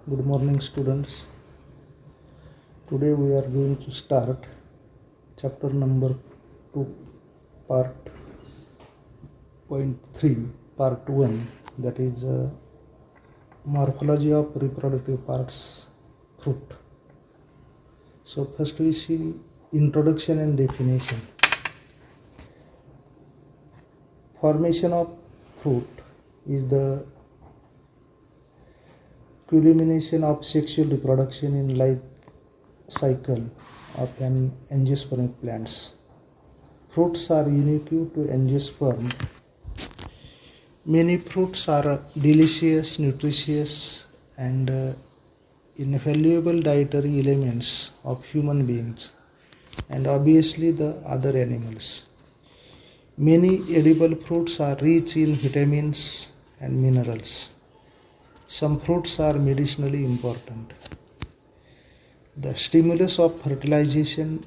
Good morning, students. Today we are going to start chapter number 2, part point 3, part 1, that is morphology of reproductive parts, fruit. So first we see introduction and definition. Formation of fruit is the culmination of sexual reproduction in life cycle of an angiospermic plants. Fruits are unique to angiosperm. Many fruits are delicious, nutritious, and invaluable dietary elements of human beings and obviously the other animals. Many edible fruits are rich in vitamins and minerals. Some fruits are medicinally important. The stimulus of fertilization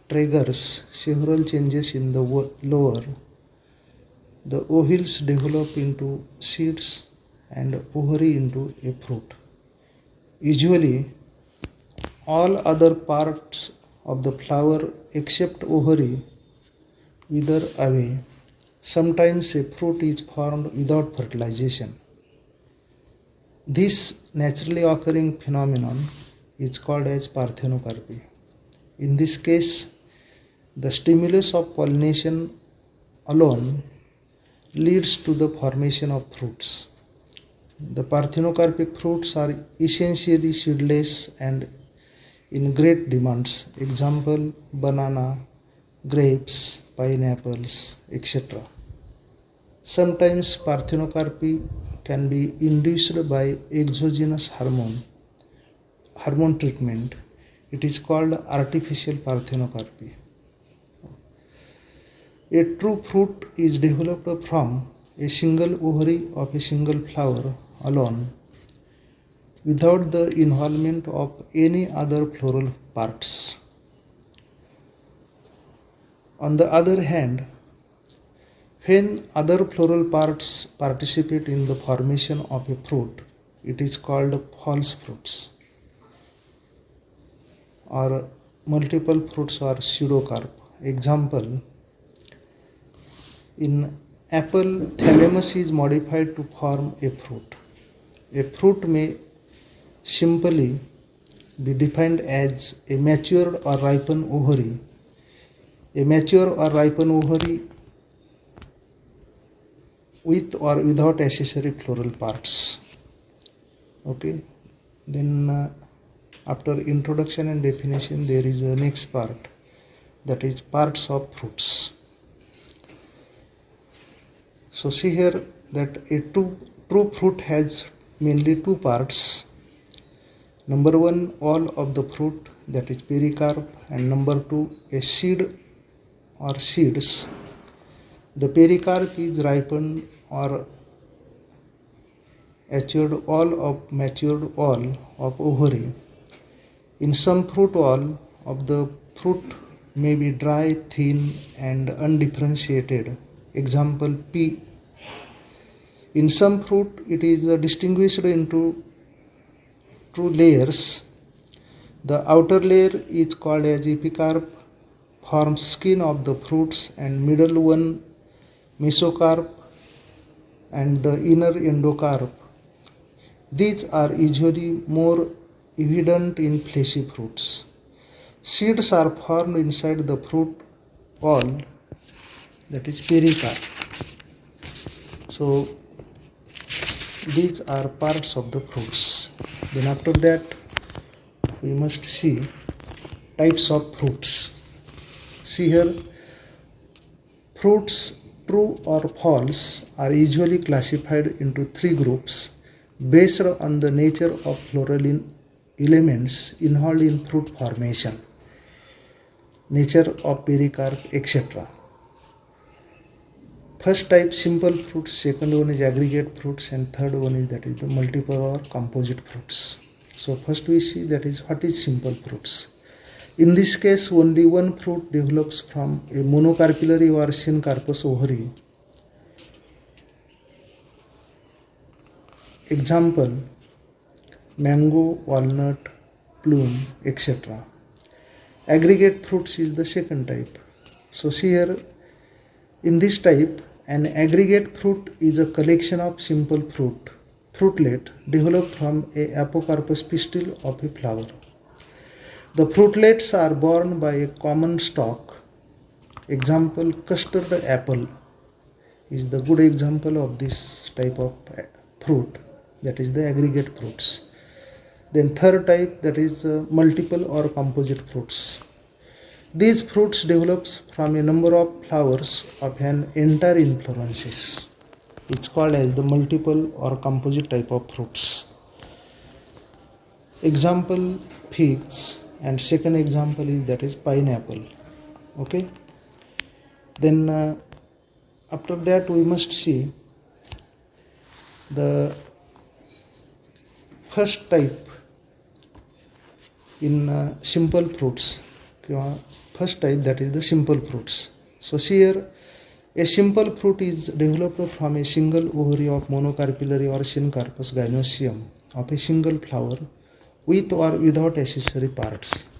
triggers several changes in the lower. The ovules develop into seeds and ovary into a fruit. Usually, all other parts of the flower except ovary wither away. Sometimes a fruit is formed without fertilization. This naturally occurring phenomenon is called as parthenocarpy. In this case, the stimulus of pollination alone leads to the formation of fruits. The parthenocarpic fruits are essentially seedless and in great demands. Example, banana, grapes, pineapples, etc. Sometimes parthenocarpy can be induced by exogenous hormone treatment. It is called artificial parthenocarpy. A true fruit is developed from a single ovary of a single flower alone without the involvement of any other floral parts. On the other hand, when other floral parts participate in the formation of a fruit, it is called false fruits or multiple fruits or pseudocarp. Example, in apple, thalamus is modified to form a fruit. A fruit may simply be defined as a matured or ripened ovary. A mature or ripened ovary with or without accessory floral parts. Okay. Then after introduction and definition, there is a next part, that is parts of fruits. So see here that a true fruit has mainly two parts. Number one, all of the fruit, that is pericarp, and number two, a seed or seeds. The pericarp is ripened or matured wall of ovary. In some fruit wall of the fruit may be dry, thin, and undifferentiated. Example, pea. In some fruit, it is distinguished into two layers. The outer layer is called as epicarp, forms skin of the fruits, and middle one mesocarp, and the inner endocarp. These are usually more evident in fleshy fruits. Seeds are formed inside the fruit wall, that is pericarp. So these are parts of the fruits. Then after that, we must see types of fruits. See here, fruits true or false are usually classified into three groups based on the nature of floral elements involved in fruit formation, nature of pericarp, etc. First type, simple fruits. Second one is aggregate fruits, and third one is, that is the multiple or composite fruits. So first we see, that is what is simple fruits. In this case, only one fruit develops from a monocarpillary or syncarpous ovary. Example, mango, walnut, plum, etc. Aggregate fruits is the second type. So here in this type, an aggregate fruit is a collection of simple fruitlet developed from a apocarpous pistil of a flower. The fruitlets are borne by a common stalk. Example, custard apple is the good example of this type of fruit, that is the aggregate fruits. Then third type, that is multiple or composite fruits. These fruits develops from a number of flowers of an entire inflorescence. It's called as the multiple or composite type of fruits. Example, figs, and second example is that is pineapple. Okay. Then after that we must see the first type in simple fruits. First type, that is the simple fruits. So here a simple fruit is developed from a single ovary of monocarpellary or syncarpous gynoecium of a single flower with or without accessory parts.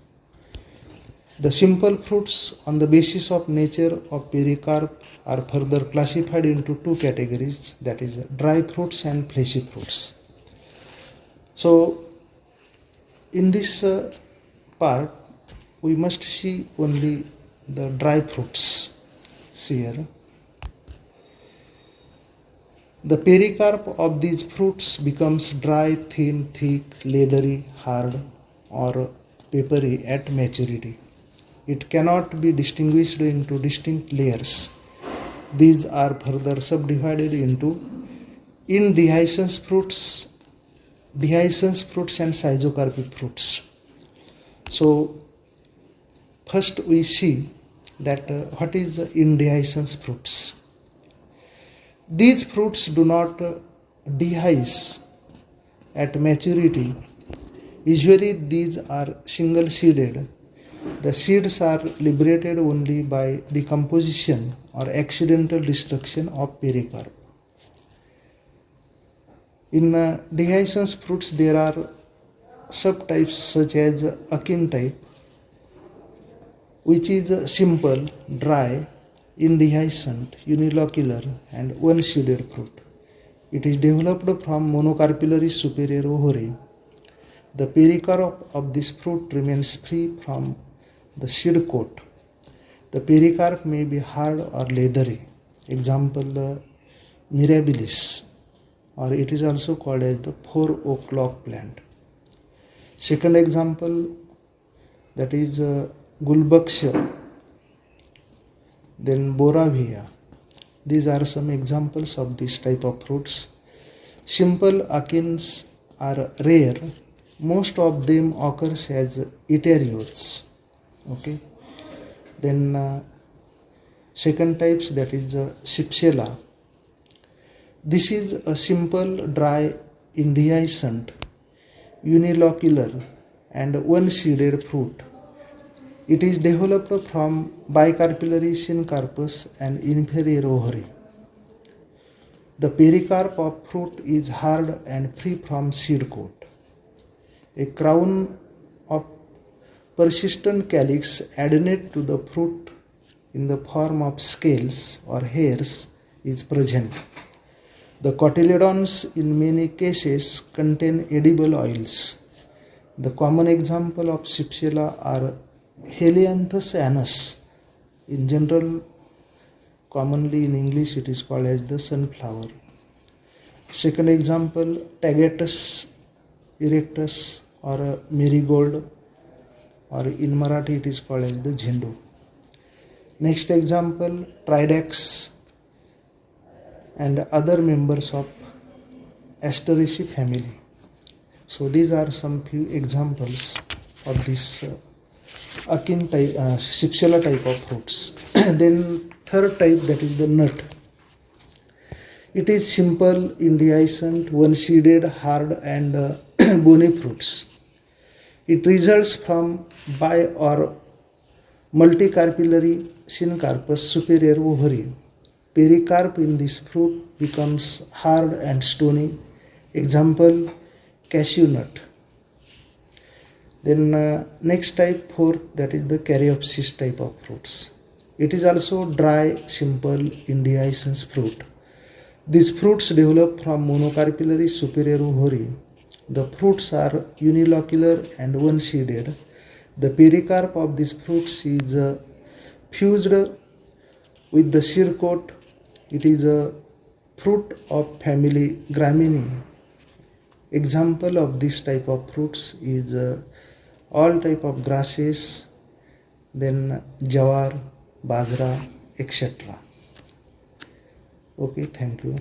The simple fruits on the basis of nature of pericarp are further classified into two categories, that is dry fruits and fleshy fruits. So in this part we must see only the dry fruits. See here. The pericarp of these fruits becomes dry, thin, thick, leathery, hard, or papery at maturity. It cannot be distinguished into distinct layers. These are further subdivided into indehiscence fruits, dehiscence fruits, and schizocarpic fruits. So first we see that what is indehiscence fruits. These fruits do not dehisce at maturity. Usually these are single seeded. The seeds are liberated only by decomposition or accidental destruction of pericarp. In dehiscence fruits there are subtypes such as akin type, which is simple, dry, indehiscent, unilocular, and one-seeded fruit. It is developed from monocarpellary superior ovary. The pericarp of this fruit remains free from the seed coat. The pericarp may be hard or leathery. Example, mirabilis, or it is also called as the 4 o'clock plant. Second example, that is gulbaksha, then boravia. These are some examples of this type of fruits. Simple akins are rare. Most of them occurs as eukaryotes. Okay. Then second types, that is Shipsela. This is a simple, dry, indehiscent, unilocular, and one-seeded fruit. It is developed from bicarpellary syncarpous and inferior ovary. The pericarp of fruit is hard and free from seed coat. A crown of persistent calyx adnate to the fruit in the form of scales or hairs is present. The cotyledons in many cases contain edible oils. The common example of Shipsela are Helianthus anus. In general, commonly in English it is called as the sunflower. Second example, Tagatus erectus or marigold, or in Marathi it is called as the Jhindu. Next example, Tridax and other members of Asteraceae family. So these are some few examples of this akin type, Shipsela type of fruits. Then third type, that is the nut. It is simple, indehiscent, one-seeded, hard, and bony fruits. It results from bi or multicarpellary syncarpous superior ovary. Pericarp in this fruit becomes hard and stony. Example, cashew nut. Then next type, fourth, that is the caryopsis type of fruits. It is also dry, simple, indigescence fruit. These fruits develop from monocarpillary superior ovary. The fruits are unilocular and one-seeded. The pericarp of these fruits is fused with the seed coat. It is a fruit of family Gramineae. Example of this type of fruits is all type of grasses, then jawar, bajra, etc. Okay, thank you.